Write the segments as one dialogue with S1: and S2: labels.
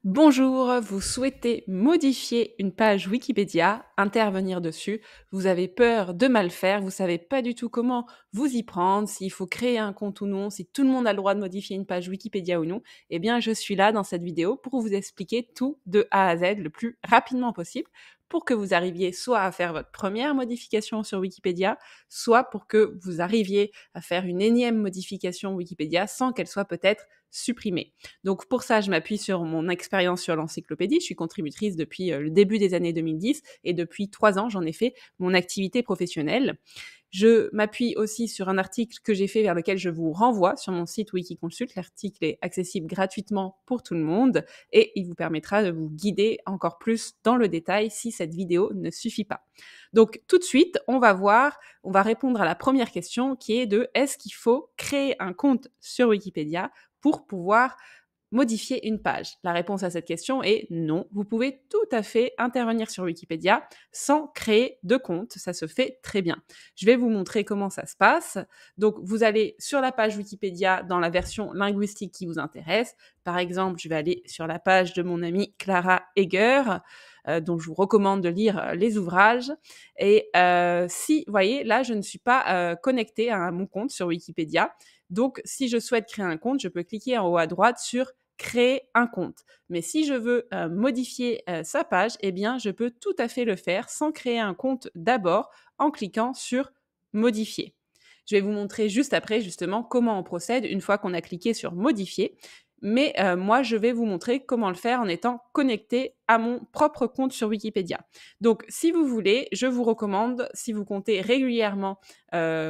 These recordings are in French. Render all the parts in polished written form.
S1: Bonjour, vous souhaitez modifier une page Wikipédia, intervenir dessus, vous avez peur de mal faire, vous savez pas du tout comment vous y prendre, s'il faut créer un compte ou non, si tout le monde a le droit de modifier une page Wikipédia ou non, eh bien je suis là dans cette vidéo pour vous expliquer tout de A à Z le plus rapidement possible pour que vous arriviez soit à faire votre première modification sur Wikipédia, soit pour que vous arriviez à faire une énième modification Wikipédia sans qu'elle soit peut-être supprimée. Donc pour ça, je m'appuie sur mon expérience sur l'encyclopédie. Je suis contributrice depuis le début des années 2010 et depuis 3 ans, j'en ai fait mon activité professionnelle. Je m'appuie aussi sur un article que j'ai fait vers lequel je vous renvoie sur mon site Wikiconsult. L'article est accessible gratuitement pour tout le monde et il vous permettra de vous guider encore plus dans le détail si cette vidéo ne suffit pas. Donc tout de suite, on va répondre à la première question qui est de est-ce qu'il faut créer un compte sur Wikipédia pour pouvoir modifier une page? La réponse à cette question est non. Vous pouvez tout à fait intervenir sur Wikipédia sans créer de compte. Ça se fait très bien. Je vais vous montrer comment ça se passe. Donc, vous allez sur la page Wikipédia dans la version linguistique qui vous intéresse. Par exemple, je vais aller sur la page de mon amie Clara Egger, dont je vous recommande de lire les ouvrages. Et si, vous voyez, là, je ne suis pas connectée à mon compte sur Wikipédia. Donc, si je souhaite créer un compte, je peux cliquer en haut à droite sur créer un compte. Mais si je veux modifier sa page, eh bien, je peux tout à fait le faire sans créer un compte d'abord en cliquant sur modifier. Je vais vous montrer juste après justement comment on procède une fois qu'on a cliqué sur modifier. Mais moi, je vais vous montrer comment le faire en étant connecté à mon propre compte sur Wikipédia. Donc, si vous voulez, je vous recommande, si vous comptez régulièrement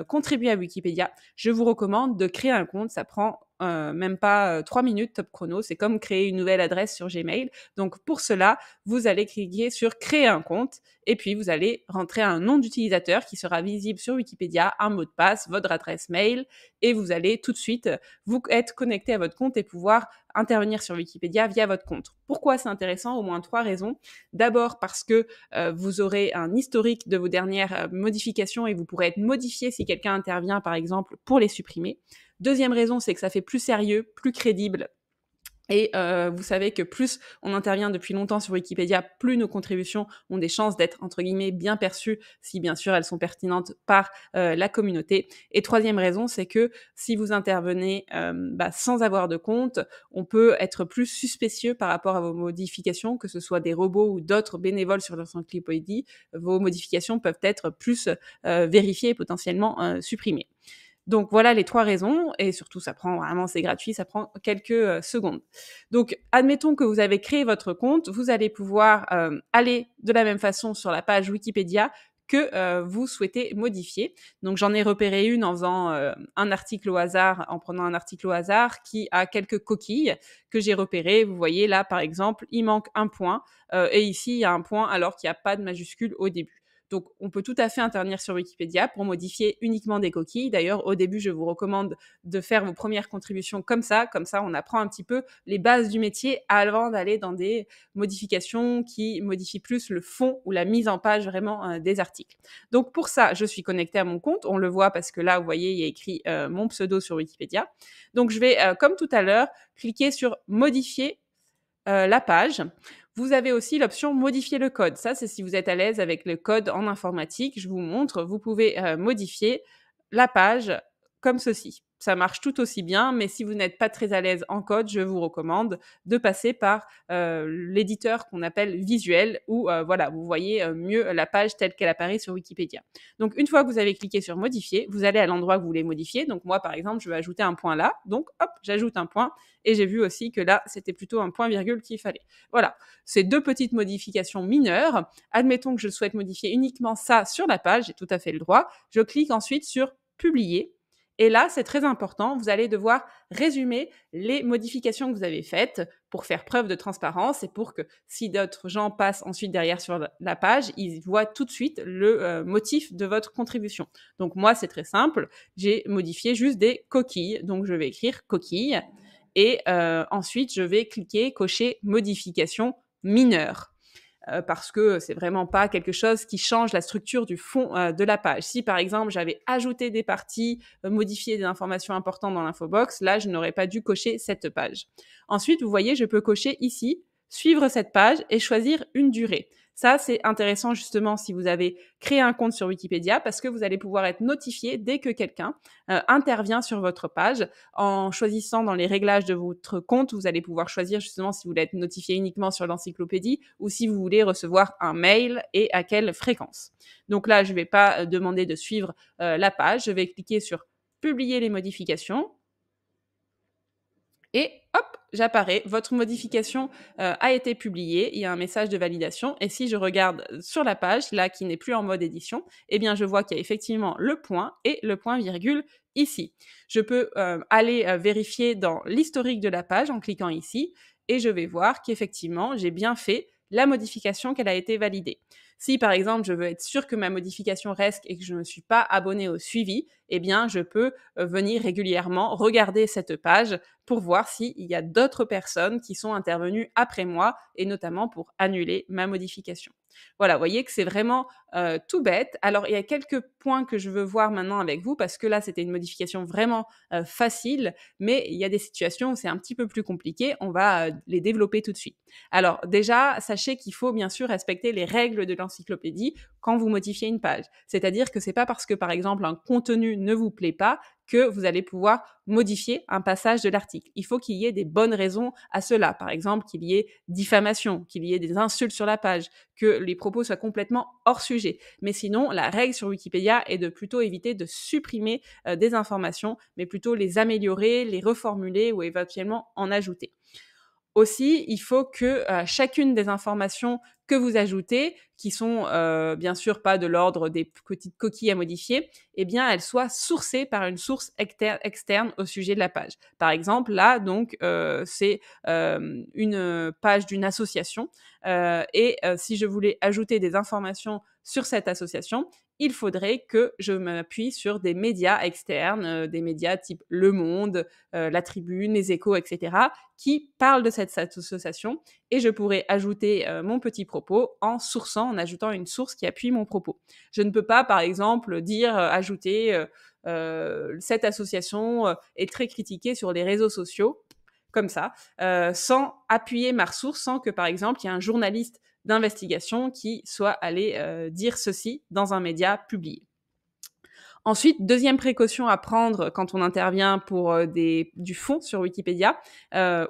S1: contribuer à Wikipédia, je vous recommande de créer un compte. Ça prend même pas 3 minutes top chrono. C'est comme créer une nouvelle adresse sur Gmail. Donc, pour cela, vous allez cliquer sur créer un compte et puis vous allez rentrer un nom d'utilisateur qui sera visible sur Wikipédia, un mot de passe, votre adresse mail et vous allez tout de suite vous être connecté à votre compte et pouvoir intervenir sur Wikipédia via votre compte. Pourquoi c'est intéressant? Au moins 3 raisons. D'abord parce que vous aurez un historique de vos dernières modifications et vous pourrez être modifié si quelqu'un intervient, par exemple, pour les supprimer. Deuxième raison, c'est que ça fait plus sérieux, plus crédible. Et vous savez que plus on intervient depuis longtemps sur Wikipédia, plus nos contributions ont des chances d'être, entre guillemets, bien perçues, si bien sûr elles sont pertinentes par la communauté. Et troisième raison, c'est que si vous intervenez sans avoir de compte, on peut être plus suspicieux par rapport à vos modifications, que ce soit des robots ou d'autres bénévoles sur l'encyclopédie. Vos modifications peuvent être plus vérifiées et potentiellement supprimées. Donc voilà les 3 raisons et surtout ça prend vraiment, c'est gratuit, ça prend quelques secondes. Donc admettons que vous avez créé votre compte, vous allez pouvoir aller de la même façon sur la page Wikipédia que vous souhaitez modifier. Donc j'en ai repéré une en faisant un article au hasard, en prenant un article au hasard qui a quelques coquilles que j'ai repérées. Vous voyez là par exemple, il manque un point et ici il y a un point alors qu'il n'y a pas de majuscule au début. Donc, on peut tout à fait intervenir sur Wikipédia pour modifier uniquement des coquilles. D'ailleurs, au début, je vous recommande de faire vos premières contributions comme ça. Comme ça, on apprend un petit peu les bases du métier avant d'aller dans des modifications qui modifient plus le fond ou la mise en page vraiment des articles. Donc, pour ça, je suis connectée à mon compte. On le voit parce que là, vous voyez, il y a écrit mon pseudo sur Wikipédia. Donc, je vais, comme tout à l'heure, cliquer sur modifier la page. Vous avez aussi l'option modifier le code. Ça, c'est si vous êtes à l'aise avec le code en informatique. Je vous montre, vous pouvez modifier la page comme ceci. Ça marche tout aussi bien, mais si vous n'êtes pas très à l'aise en code, je vous recommande de passer par l'éditeur qu'on appelle visuel, où voilà, vous voyez mieux la page telle qu'elle apparaît sur Wikipédia. Donc, une fois que vous avez cliqué sur modifier, vous allez à l'endroit que vous voulez modifier. Donc, moi, par exemple, je vais ajouter un point là. Donc, hop, j'ajoute un point. Et j'ai vu aussi que là, c'était plutôt un point-virgule qu'il fallait. Voilà, c'est 2 petites modifications mineures. Admettons que je souhaite modifier uniquement ça sur la page, j'ai tout à fait le droit. Je clique ensuite sur publier. Et là, c'est très important, vous allez devoir résumer les modifications que vous avez faites pour faire preuve de transparence et pour que si d'autres gens passent ensuite derrière sur la page, ils voient tout de suite le motif de votre contribution. Donc moi, c'est très simple, j'ai modifié juste des coquilles, donc je vais écrire coquilles et ensuite je vais cliquer, cocher modification mineure. Parce que c'est vraiment pas quelque chose qui change la structure du fond de la page. Si par exemple j'avais ajouté des parties, modifié des informations importantes dans l'infobox, là je n'aurais pas dû cocher cette page. Ensuite, vous voyez, je peux cocher ici suivre cette page et choisir une durée. Ça, c'est intéressant justement si vous avez créé un compte sur Wikipédia parce que vous allez pouvoir être notifié dès que quelqu'un intervient sur votre page. En choisissant dans les réglages de votre compte, vous allez pouvoir choisir justement si vous voulez être notifié uniquement sur l'encyclopédie ou si vous voulez recevoir un mail et à quelle fréquence. Donc là, je ne vais pas demander de suivre la page. Je vais cliquer sur publier les modifications. Et hop, j'apparais, votre modification a été publiée, il y a un message de validation. Et si je regarde sur la page, là qui n'est plus en mode édition, eh bien je vois qu'il y a effectivement le point et le point virgule ici. Je peux aller vérifier dans l'historique de la page en cliquant ici et je vais voir qu'effectivement j'ai bien fait la modification qu'elle a été validée. Si par exemple je veux être sûr que ma modification reste et que je ne me suis pas abonné au suivi, eh bien je peux venir régulièrement regarder cette page pour voir s'il y a d'autres personnes qui sont intervenues après moi et notamment pour annuler ma modification. Voilà, vous voyez que c'est vraiment tout bête. Alors, il y a quelques points que je veux voir maintenant avec vous parce que là, c'était une modification vraiment facile, mais il y a des situations où c'est un petit peu plus compliqué. On va les développer tout de suite. Alors, déjà, sachez qu'il faut bien sûr respecter les règles de l'encyclopédie quand vous modifiez une page. C'est-à-dire que c'est pas parce que, par exemple, un contenu ne vous plaît pas que vous allez pouvoir modifier un passage de l'article. Il faut qu'il y ait des bonnes raisons à cela. Par exemple, qu'il y ait diffamation, qu'il y ait des insultes sur la page, que les propos soient complètement hors sujet. Mais sinon, la règle sur Wikipédia est de plutôt éviter de supprimer des informations, mais plutôt les améliorer, les reformuler ou éventuellement en ajouter. Aussi, il faut que chacune des informations que vous ajoutez, qui sont bien sûr pas de l'ordre des petites coquilles à modifier, eh bien, elles soient sourcées par une source externe au sujet de la page. Par exemple, là, donc, c'est une page d'une association et si je voulais ajouter des informations sur cette association, il faudrait que je m'appuie sur des médias externes, des médias type Le Monde, La Tribune, Les Échos, etc., qui parlent de cette association et je pourrais ajouter mon petit propos en sourçant, en ajoutant une source qui appuie mon propos. Je ne peux pas, par exemple, ajouter cette association est très critiquée sur les réseaux sociaux, comme ça, sans appuyer ma source, sans que, par exemple, il y ait un journaliste d'investigation qui soit allé dire ceci dans un média publié. Ensuite, deuxième précaution à prendre quand on intervient pour du fond sur Wikipédia,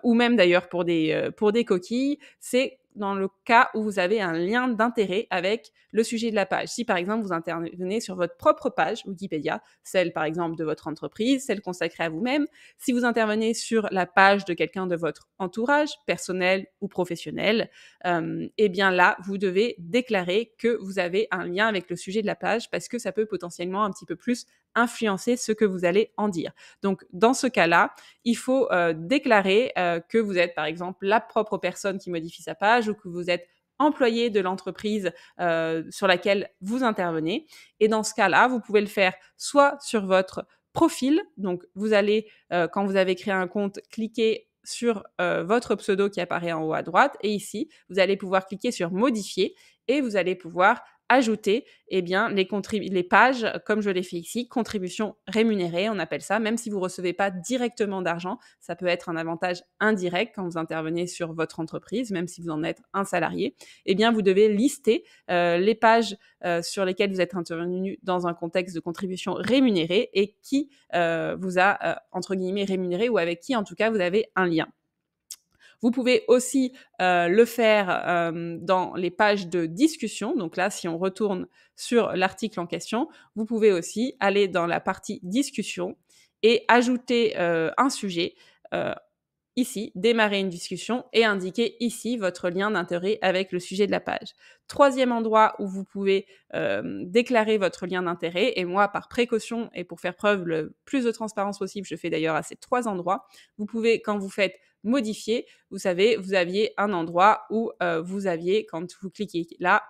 S1: ou même d'ailleurs pour des coquilles, c'est dans le cas où vous avez un lien d'intérêt avec le sujet de la page. Si par exemple vous intervenez sur votre propre page Wikipédia, celle par exemple de votre entreprise, celle consacrée à vous-même, si vous intervenez sur la page de quelqu'un de votre entourage, personnel ou professionnel, eh bien là, vous devez déclarer que vous avez un lien avec le sujet de la page parce que ça peut potentiellement un petit peu plus influencer ce que vous allez en dire. Donc, dans ce cas-là, il faut déclarer que vous êtes, par exemple, la propre personne qui modifie sa page ou que vous êtes employé de l'entreprise sur laquelle vous intervenez. Et dans ce cas-là, vous pouvez le faire soit sur votre profil, donc vous allez, quand vous avez créé un compte, cliquer sur votre pseudo qui apparaît en haut à droite et ici, vous allez pouvoir cliquer sur modifier et vous allez pouvoir ajouter eh bien, les pages, comme je l'ai fait ici, contributions rémunérées, on appelle ça, même si vous ne recevez pas directement d'argent, ça peut être un avantage indirect quand vous intervenez sur votre entreprise, même si vous en êtes un salarié, eh bien, vous devez lister les pages sur lesquelles vous êtes intervenu dans un contexte de contribution rémunérée et qui vous a, entre guillemets, rémunéré ou avec qui, en tout cas, vous avez un lien. Vous pouvez aussi le faire dans les pages de discussion. Donc là, si on retourne sur l'article en question, vous pouvez aussi aller dans la partie discussion et ajouter un sujet. Ici, démarrer une discussion et indiquer ici votre lien d'intérêt avec le sujet de la page. Troisième endroit où vous pouvez déclarer votre lien d'intérêt, et moi, par précaution et pour faire preuve le plus de transparence possible, je fais d'ailleurs à ces trois endroits, vous pouvez, quand vous faites modifier, vous savez, vous aviez un endroit où vous aviez, quand vous cliquez là,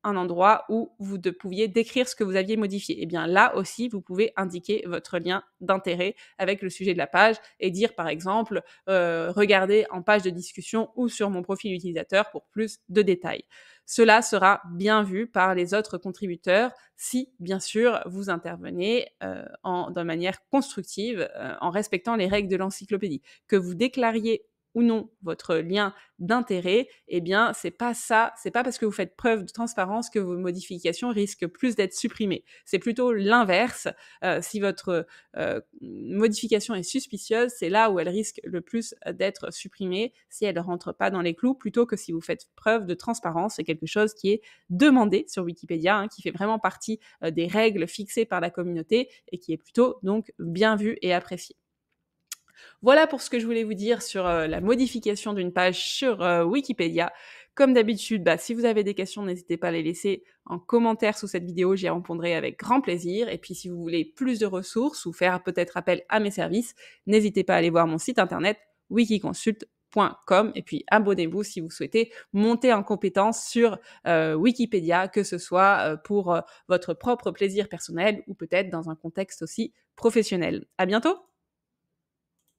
S1: un endroit où vous pouviez décrire ce que vous aviez modifié. Et bien là aussi, vous pouvez indiquer votre lien d'intérêt avec le sujet de la page et dire par exemple, regardez en page de discussion ou sur mon profil utilisateur pour plus de détails. Cela sera bien vu par les autres contributeurs si, bien sûr, vous intervenez de manière constructive en respectant les règles de l'encyclopédie. Que vous déclariez ou non votre lien d'intérêt, eh bien, c'est pas parce que vous faites preuve de transparence que vos modifications risquent plus d'être supprimées. C'est plutôt l'inverse. Si votre modification est suspicieuse, c'est là où elle risque le plus d'être supprimée si elle ne rentre pas dans les clous, plutôt que si vous faites preuve de transparence. C'est quelque chose qui est demandé sur Wikipédia, hein, qui fait vraiment partie des règles fixées par la communauté et qui est plutôt donc bien vu et apprécié. Voilà pour ce que je voulais vous dire sur la modification d'une page sur Wikipédia. Comme d'habitude, si vous avez des questions, n'hésitez pas à les laisser en commentaire sous cette vidéo, j'y répondrai avec grand plaisir. Et puis si vous voulez plus de ressources ou faire peut-être appel à mes services, n'hésitez pas à aller voir mon site internet wikiconsult.com et puis abonnez-vous si vous souhaitez monter en compétence sur Wikipédia, que ce soit pour votre propre plaisir personnel ou peut-être dans un contexte aussi professionnel. À bientôt!